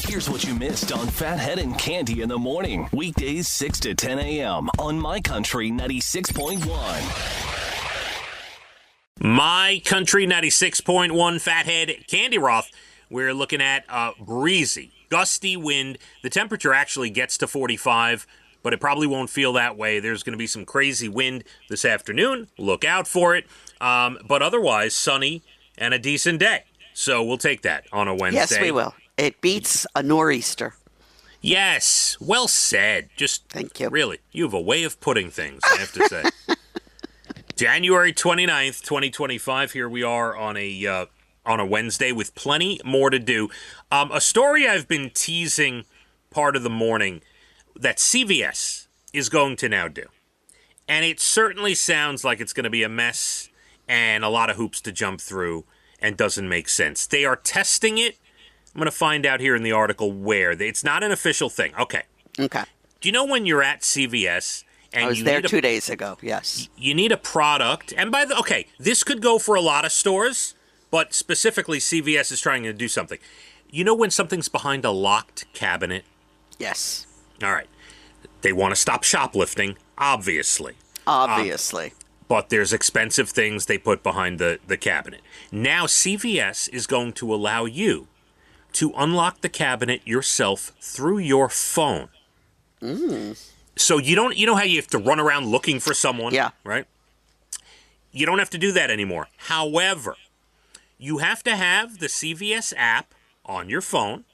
Here's what you missed on Phathead and Cande in the morning. Weekdays 6 to 10 a.m. on My Country 96.1. My Country 96.1 Phathead, Cande Roth. We're looking at breezy, gusty wind. The temperature actually gets to 45, but it probably won't feel that way. There's going to be some crazy wind this afternoon. Look out for it. But otherwise, sunny and a decent day. So we'll take that on a Wednesday. Yes, we will. It beats a nor'easter. Yes, well said. Just Thank you. Really, you have a way of putting things, I have to say. January 29th, 2025. Here we are on a Wednesday with plenty more to do. A story I've been teasing part of the morning that CVS is going to now do. And it certainly sounds like it's going to be a mess and a lot of hoops to jump through and doesn't make sense. They are testing it. I'm going to find out here in the article where. It's not an official thing. Okay. Do you know when you're at CVS and I was there 2 days ago, yes. You need a product, and this could go for a lot of stores, but specifically CVS is trying to do something. You know when something's behind a locked cabinet? Yes. All right. They want to stop shoplifting, obviously. But there's expensive things they put behind the cabinet. Now CVS is going to allow you to unlock the cabinet yourself through your phone. So you know how you have to run around looking for someone? Yeah. Right? You don't have to do that anymore. However, you have to have the CVS app on your phone.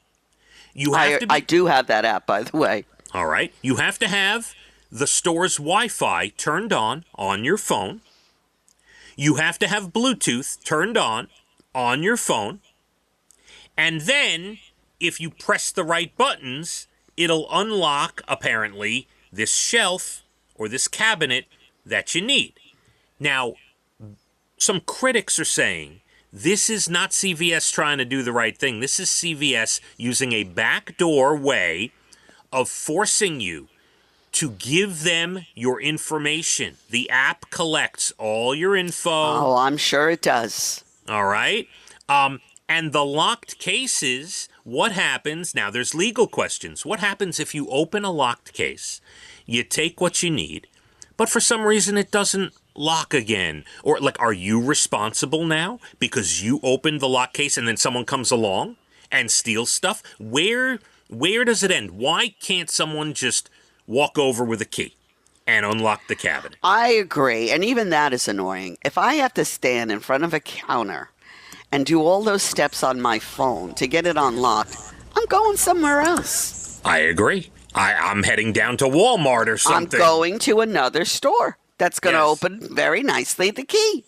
I do have that app, by the way. All right. You have to have the store's Wi-Fi turned on your phone. You have to have Bluetooth turned on your phone. And then, if you press the right buttons, it'll unlock, apparently, this shelf or this cabinet that you need. Now, some critics are saying this is not CVS trying to do the right thing. This is CVS using a backdoor way of forcing you to give them your information. The app collects all your info. Oh, I'm sure it does. All right. And the locked cases, what happens? Now, there's legal questions. What happens if you open a locked case, you take what you need, but for some reason it doesn't lock again? Or, are you responsible now because you opened the locked case and then someone comes along and steals stuff? Where does it end? Why can't someone just walk over with a key and unlock the cabinet? I agree, and even that is annoying. If I have to stand in front of a counter and do all those steps on my phone to get it unlocked, I'm going somewhere else. I agree. I'm heading down to Walmart or something. I'm going to another store that's going to open very nicely the key.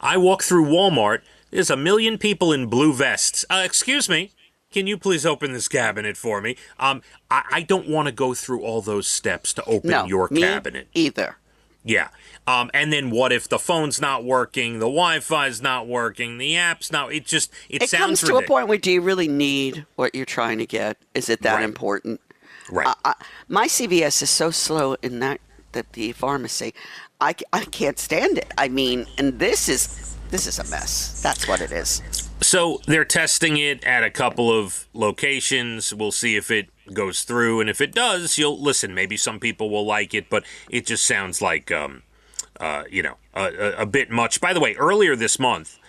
I walk through Walmart. There's a million people in blue vests. Excuse me. Can you please open this cabinet for me? I don't want to go through all those steps to open your cabinet. Either. Yeah. And then what if the phone's not working, the Wi-Fi's not working, the app's not... It sounds ridiculous. It comes to a point where do you really need what you're trying to get? Is it that important? Right. My CVS is so slow in that the pharmacy. I can't stand it. I mean, and this is a mess. That's what it is. So they're testing it at a couple of locations. We'll see if it goes through, and if it does, you'll listen. Maybe some people will like it, but it just sounds like a bit much. By the way, earlier this month,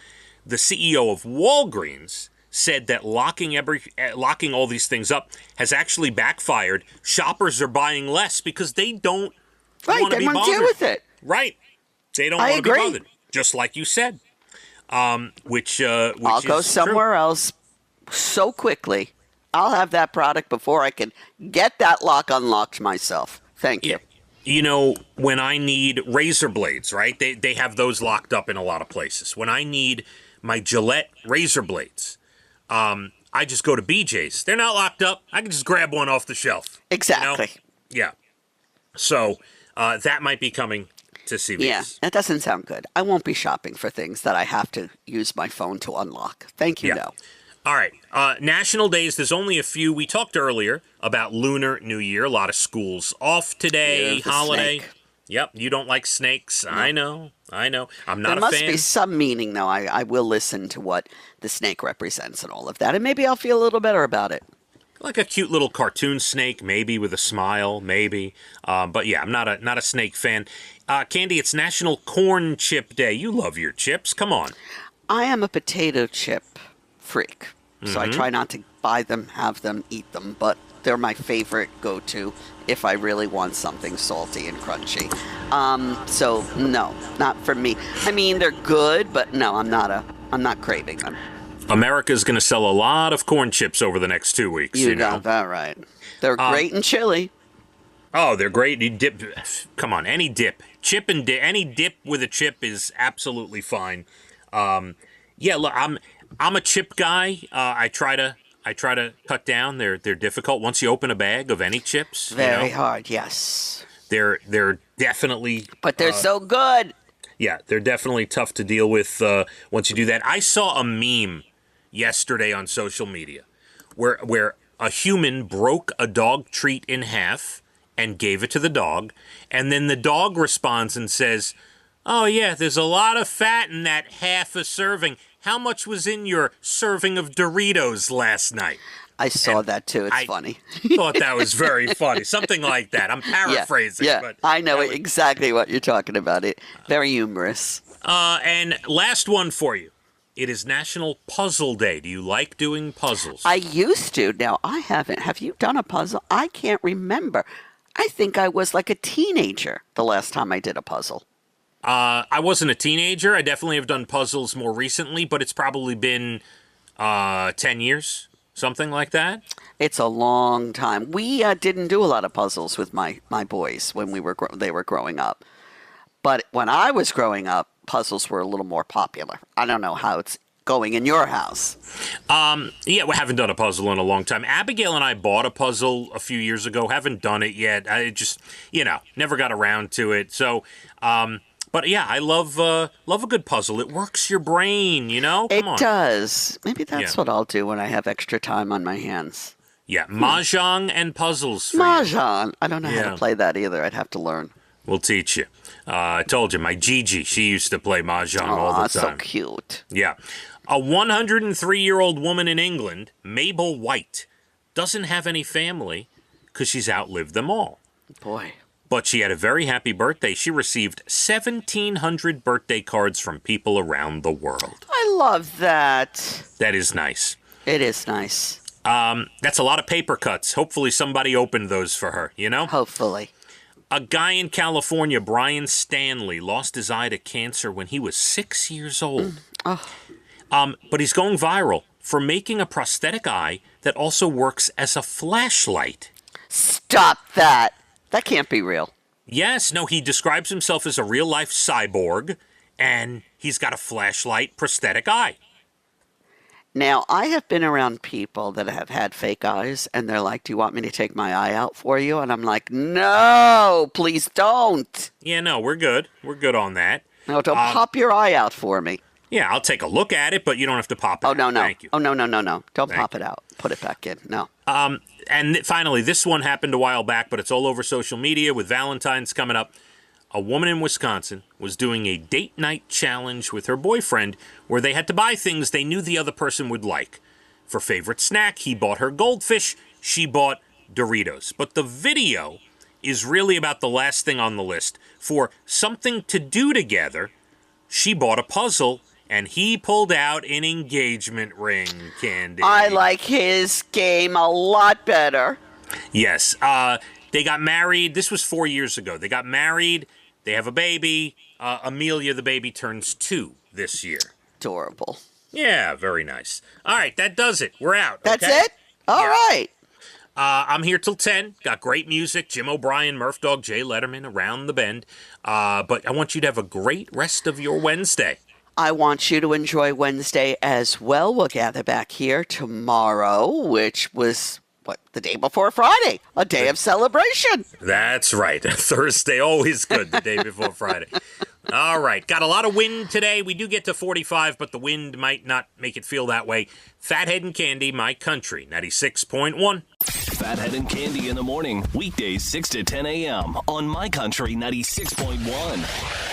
the CEO of Walgreens said that locking all these things up has actually backfired. Shoppers are buying less because they don't want to be bothered. Deal with it. Right. They don't want to be bothered. Just like you said. Which I'll go somewhere else so quickly. I'll have that product before I can get that lock unlocked myself. Thank you. You know, when I need razor blades, right? They have those locked up in a lot of places. When I need my Gillette razor blades, I just go to BJ's. They're not locked up. I can just grab one off the shelf. Exactly. Yeah. So that might be coming to CVS. Yeah, that doesn't sound good. I won't be shopping for things that I have to use my phone to unlock. Thank you, no. All right. National days, there's only a few. We talked earlier about Lunar New Year. A lot of schools off today. Holiday. Snake. Yep. You don't like snakes. No. I know. I'm not a fan. There must be some meaning, though. I will listen to what the snake represents and all of that, and maybe I'll feel a little better about it. Like a cute little cartoon snake, maybe with a smile, maybe. But yeah, I'm not a snake fan. Cande, it's National Corn Chip Day. You love your chips. Come on. I am a potato chip freak, so I try not to buy them, have them, eat them, but they're my favorite go-to if I really want something salty and crunchy. So no, not for me. I mean, they're good, but no, I'm not craving them. America's going to sell a lot of corn chips over the next 2 weeks. You got that right. They're great in chili. Oh, they're great. You dip. Come on, any dip, chip and dip. Any dip with a chip is absolutely fine. Yeah, look, I'm a chip guy. I try to cut down. They're difficult once you open a bag of any chips. Very hard, yes. They're definitely. But they're so good. Yeah, they're definitely tough to deal with once you do that. I saw a meme yesterday on social media where a human broke a dog treat in half and gave it to the dog, and then the dog responds and says, "Oh yeah, there's a lot of fat in that half a serving. How much was in your serving of Doritos last night?" I saw that too. It's funny. Thought that was very funny. Something like that. I'm paraphrasing. Yeah, but I know exactly what you're talking about. It very humorous. And last one for you. It is National Puzzle Day. Do you like doing puzzles? I used to. Now I haven't. Have you done a puzzle? I can't remember. I think I was like a teenager the last time I did a puzzle. I wasn't a teenager. I definitely have done puzzles more recently, but it's probably been 10 years, something like that. It's a long time. We didn't do a lot of puzzles with my boys when they were growing up. But when I was growing up, puzzles were a little more popular. I don't know how it's going in your house. Yeah, we haven't done a puzzle in a long time. Abigail and I bought a puzzle a few years ago. Haven't done it yet. I just, never got around to it. So, but yeah, I love a good puzzle. It works your brain, Come on. It does. Maybe that's what I'll do when I have extra time on my hands. Yeah, mahjong and puzzles for Mahjong. I don't know how to play that either. I'd have to learn. We'll teach you. I told you, my Gigi, she used to play mahjong all the time. So cute. Yeah. A 103-year-old woman in England, Mabel White, doesn't have any family because she's outlived them all. Boy. But she had a very happy birthday. She received 1,700 birthday cards from people around the world. I love that. That is nice. It is nice. That's a lot of paper cuts. Hopefully somebody opened those for her, Hopefully. A guy in California, Brian Stanley, lost his eye to cancer when he was 6 years old. But he's going viral for making a prosthetic eye that also works as a flashlight. Stop that. That can't be real. Yes, no, he describes himself as a real-life cyborg, and he's got a flashlight prosthetic eye. Now, I have been around people that have had fake eyes, and they're like, "Do you want me to take my eye out for you?" And I'm like, "No, please don't." Yeah, no, we're good. We're good on that. No, don't pop your eye out for me. Yeah, I'll take a look at it, but you don't have to pop it out. No. Thank you. Oh, no. Don't pop it out. Put it back in. No. And finally, this one happened a while back, but it's all over social media with Valentine's coming up. A woman in Wisconsin was doing a date night challenge with her boyfriend where they had to buy things they knew the other person would like. For favorite snack, he bought her goldfish, she bought Doritos. But the video is really about the last thing on the list. For something to do together, she bought a puzzle, and he pulled out an engagement ring, Cande. I like his game a lot better. Yes. They got married. This was 4 years ago. They got married. They have a baby. Amelia, the baby, turns 2 this year. Adorable. Yeah, very nice. All right, that does it. We're out. That's okay? it? All right. I'm here till 10. Got great music. Jim O'Brien, Murph Dog, Jay Letterman around the bend. But I want you to have a great rest of your Wednesday. I want you to enjoy Wednesday as well. We'll gather back here tomorrow, which was the day before Friday, a day of celebration. That's right. Thursday, always good, the day before Friday. All right. Got a lot of wind today. We do get to 45, but the wind might not make it feel that way. Phathead and Cande, My Country, 96.1. Phathead and Cande in the morning, weekdays 6 to 10 a.m. on My Country 96.1.